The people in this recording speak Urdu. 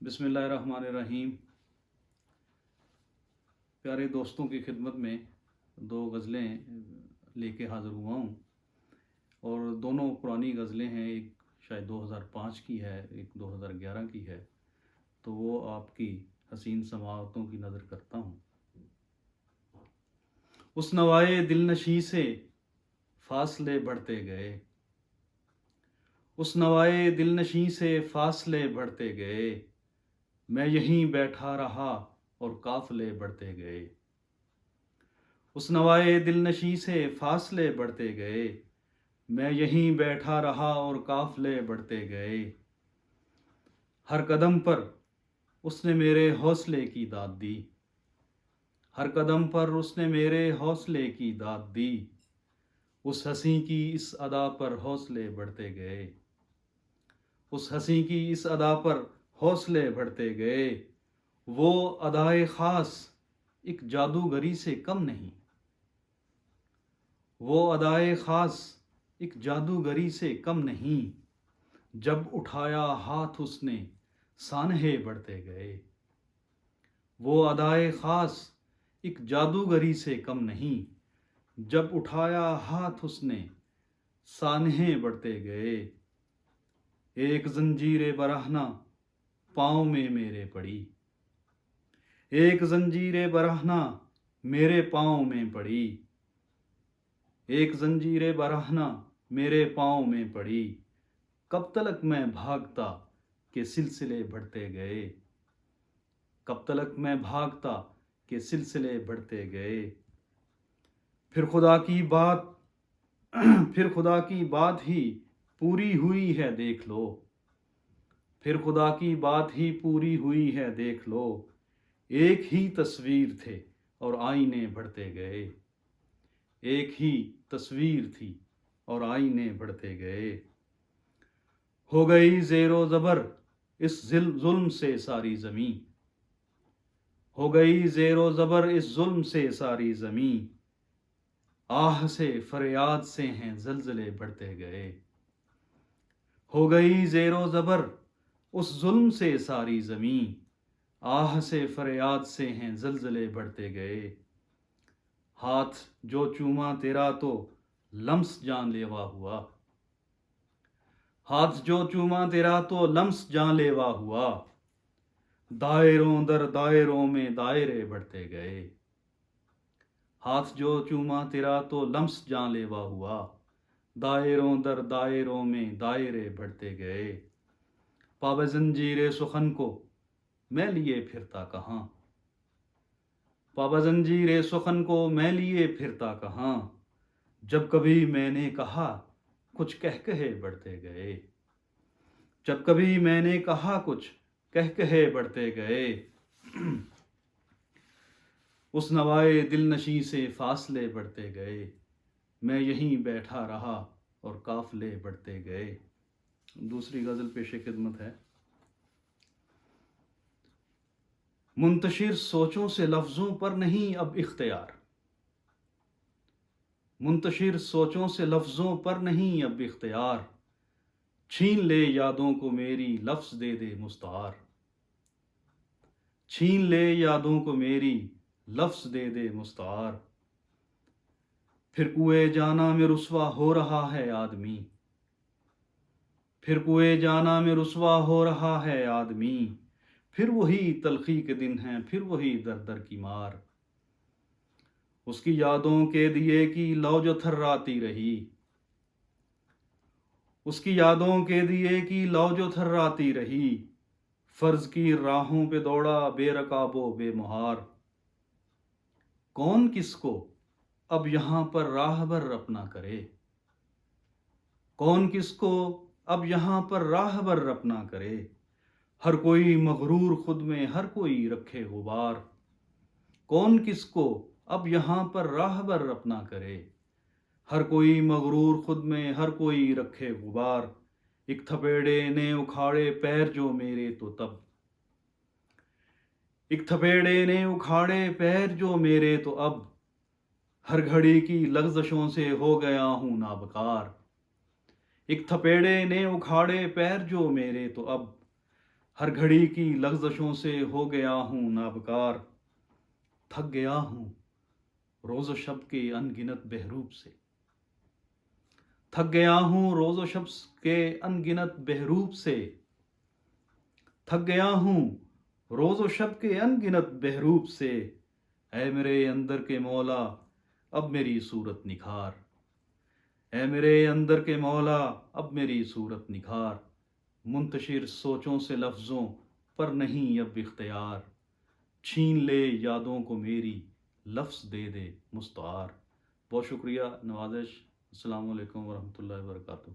بسم اللہ الرحمن الرحیم۔ پیارے دوستوں کی خدمت میں دو غزلیں لے کے حاضر ہوا ہوں، اور دونوں پرانی غزلیں ہیں۔ ایک شاید 2005 کی ہے، ایک 2011 کی ہے، تو وہ آپ کی حسین سماعتوں کی نظر کرتا ہوں۔ اس نوائے دل نشیں سے فاصلے بڑھتے گئے، اس نوائے دل نشیں سے فاصلے بڑھتے گئے، میں یہیں بیٹھا رہا اور قافلے بڑھتے گئے۔ اس نوائے دل نشیں سے فاصلے بڑھتے گئے، میں یہیں بیٹھا رہا اور قافلے بڑھتے گئے۔ ہر قدم پر اس نے میرے حوصلے کی داد دی، ہر قدم پر اس نے میرے حوصلے کی داد دی۔ اس ہنسی کی اس ادا پر حوصلے بڑھتے گئے، اس ہنسی کی اس ادا پر حوصلے بڑھتے گئے۔ وہ ادائے خاص ایک جادوگری سے کم نہیں، وہ ادائے خاص ایک جادوگری سے کم نہیں۔ جب اٹھایا ہاتھ اس نے سانحے بڑھتے گئے، وہ ادائے خاص ایک جادوگری سے کم نہیں۔ جب اٹھایا ہاتھ اس نے سانحے بڑھتے گئے۔ ایک زنجیر برہنہ پاؤں میں میرے پڑی، ایک زنجیر برہنہ میرے پاؤں میں پڑی، ایک زنجیر برہنہ میرے پاؤں میں پڑی۔ کب تلک میں بھاگتا کہ سلسلے بڑھتے گئے، کب تلک میں بھاگتا کہ سلسلے بڑھتے گئے۔ پھر خدا کی بات پھر خدا کی بات ہی پوری ہوئی ہے دیکھ لو، پھر خدا کی بات ہی پوری ہوئی ہے دیکھ لو۔ ایک ہی تصویر تھے اور آئینے بڑھتے گئے، ایک ہی تصویر تھی اور آئینے بڑھتے گئے۔ ہو گئی زیر و زبر اس ظلم سے ساری زمیں، ہو گئی زیر و زبر اس ظلم سے ساری زمیں۔ آہ سے فریاد سے ہیں زلزلے بڑھتے گئے، ہو گئی زیر و زبر اس ظلم سے ساری زمیں۔ آہ سے فریاد سے ہیں زلزلے بڑھتے گئے۔ ہاتھ جو چوما تیرا تو لمس جان لیوا ہوا، ہاتھ جو چوما تیرا تو لمس جان لیوا ہوا۔ دائروں در دائروں میں دائرے بڑھتے گئے، ہاتھ جو چوما تیرا تو لمس جان لیوا ہوا۔ دائروں در دائروں میں دائرے بڑھتے گئے۔ پاب زنجیر سخن کو میں لیے پھرتا کہاں، پاب زنجیر سخن کو میں لیے پھرتا کہاں۔ جب کبھی میں نے کہا کچھ کہے بڑھتے گئے، جب کبھی میں نے کہا کچھ کہے بڑھتے گئے۔ اس نوائے دل نشیں سے فاصلے بڑھتے گئے، میں یہیں بیٹھا رہا اور قافلے بڑھتے گئے۔ دوسری غزل پیش خدمت ہے۔ منتشر سوچوں سے لفظوں پر نہیں اب اختیار، منتشر سوچوں سے لفظوں پر نہیں اب اختیار۔ چھین لے یادوں کو میری لفظ دے دے مستعار، چھین لے یادوں کو میری لفظ دے دے مستعار۔ پھر کوئے جانا میں رسوا ہو رہا ہے آدمی، پھر کوئے جانا میں رسوا ہو رہا ہے آدمی۔ پھر وہی تلخی کے دن ہیں، پھر وہی در در کی مار۔ اس کی یادوں کے دیے کی لو جو تھراتی رہی، اس کی یادوں کے دیے کی لو جو تھراتی رہی۔ فرض کی راہوں پہ دوڑا بے رکاب و بے مہار۔ کون کس کو اب یہاں پر راہبر اپنا کرے، کون کس کو اب یہاں پر راہبر اپنا کرے۔ ہر کوئی مغرور خود میں ہر کوئی رکھے غبار، کون کس کو اب یہاں پر راہبر اپنا کرے۔ ہر کوئی مغرور خود میں ہر کوئی رکھے غبار۔ ایک تھپیڑے نے اکھاڑے پیر جو میرے تو تب، ایک تھپیڑے نے اکھاڑے پیر جو میرے تو اب۔ ہر گھڑی کی لغزشوں سے ہو گیا ہوں نابکار، ایک تھپیڑے نے اکھاڑے پیر جو میرے تو اب۔ ہر گھڑی کی لغزشوں سے ہو گیا ہوں نابکار، تھک گیا ہوں روز و شب کے ان گنت بہروپ سے، تھک گیا ہوں روز و شب کے ان گنت بہروپ سے، تھک گیا ہوں روز و شب کے ان گنت بہروپ سے، اے میرے اندر کے مولا اب میری صورت نکھار، اے میرے اندر کے مولا اب میری صورت نکھار، منتشر سوچوں سے لفظوں پر نہیں اب اختیار، چھین لے یادوں کو میری لفظ دے دے مستعار۔ بہت شکریہ، نوازش۔ السلام علیکم ورحمۃ اللہ وبرکاتہ۔